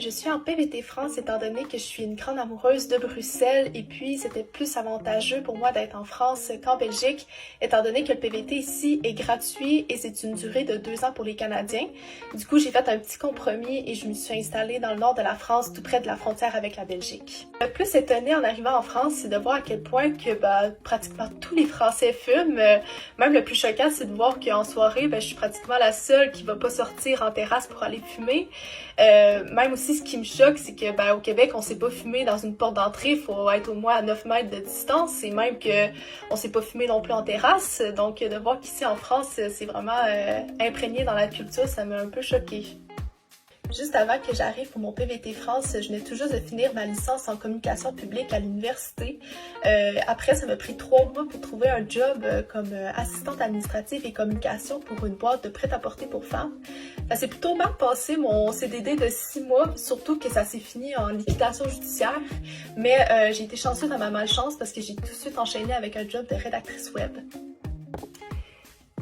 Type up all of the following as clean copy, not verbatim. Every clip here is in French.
Je suis en PVT France étant donné que je suis une grande amoureuse de Bruxelles et puis c'était plus avantageux pour moi d'être en France qu'en Belgique étant donné que le PVT ici est gratuit et c'est une durée de 2 ans pour les Canadiens. Du coup, j'ai fait un petit compromis et je me suis installée dans le nord de la France, tout près de la frontière avec la Belgique. Le plus étonné en arrivant en France, c'est de voir à quel point que pratiquement tous les Français fument. Même le plus choquant, c'est de voir qu'en soirée, je suis pratiquement la seule qui va pas sortir en terrasse pour aller fumer. Même aussi, ce qui me choque, c'est que au Québec, on sait pas fumer dans une porte d'entrée, il faut être au moins à 9 mètres de distance, et même que on sait pas fumer non plus en terrasse. Donc de voir qu'ici en France, c'est vraiment imprégné dans la culture, ça m'a un peu choquée. Juste avant que j'arrive pour mon PVT France, je venais tout juste de finir ma licence en communication publique à l'université. Après, ça m'a pris 3 mois pour trouver un job comme assistante administrative et communication pour une boîte de prêt-à-porter pour femmes. Ça s'est plutôt mal passé mon CDD de 6 mois, surtout que ça s'est fini en liquidation judiciaire. Mais j'ai été chanceuse dans ma malchance parce que j'ai tout de suite enchaîné avec un job de rédactrice web.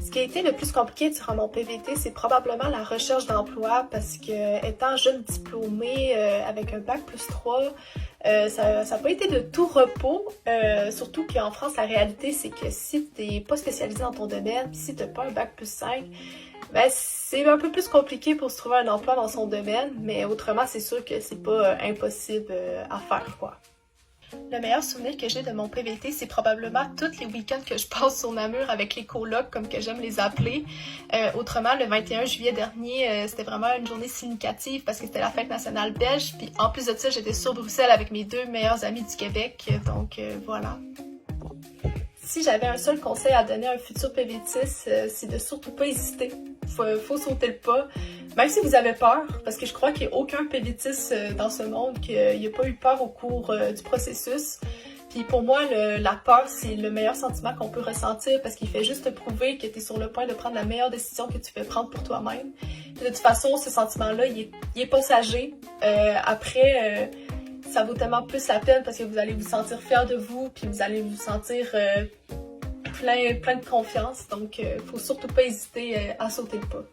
Ce qui a été le plus compliqué durant mon PVT, c'est probablement la recherche d'emploi parce que étant jeune diplômée avec un bac+3, ça n'a pas été de tout repos, surtout qu'en France, la réalité, c'est que si t'es pas spécialisé dans ton domaine, si t'as pas un bac+5, c'est un peu plus compliqué pour se trouver un emploi dans son domaine, mais autrement, c'est sûr que c'est pas impossible à faire, quoi. Le meilleur souvenir que j'ai de mon PVT, c'est probablement tous les week-ends que je passe sur Namur avec les colocs, comme que j'aime les appeler. Autrement, le 21 juillet dernier, c'était vraiment une journée significative parce que c'était la fête nationale belge. Puis en plus de ça, j'étais sur Bruxelles avec mes 2 meilleurs amis du Québec. Donc voilà. Si j'avais un seul conseil à donner à un futur PVTiste, c'est de surtout pas hésiter. Faut sauter le pas. Même si vous avez peur, parce que je crois qu'il n'y a aucun PVTiste dans ce monde qui n'a pas eu peur au cours du processus. Puis pour moi, la peur, c'est le meilleur sentiment qu'on peut ressentir parce qu'il fait juste te prouver que tu es sur le point de prendre la meilleure décision que tu peux prendre pour toi-même. De toute façon, ce sentiment-là, il est passager. Après, ça vaut tellement plus la peine parce que vous allez vous sentir fier de vous, puis vous allez vous sentir plein de confiance. Donc, faut surtout pas hésiter à sauter le pas.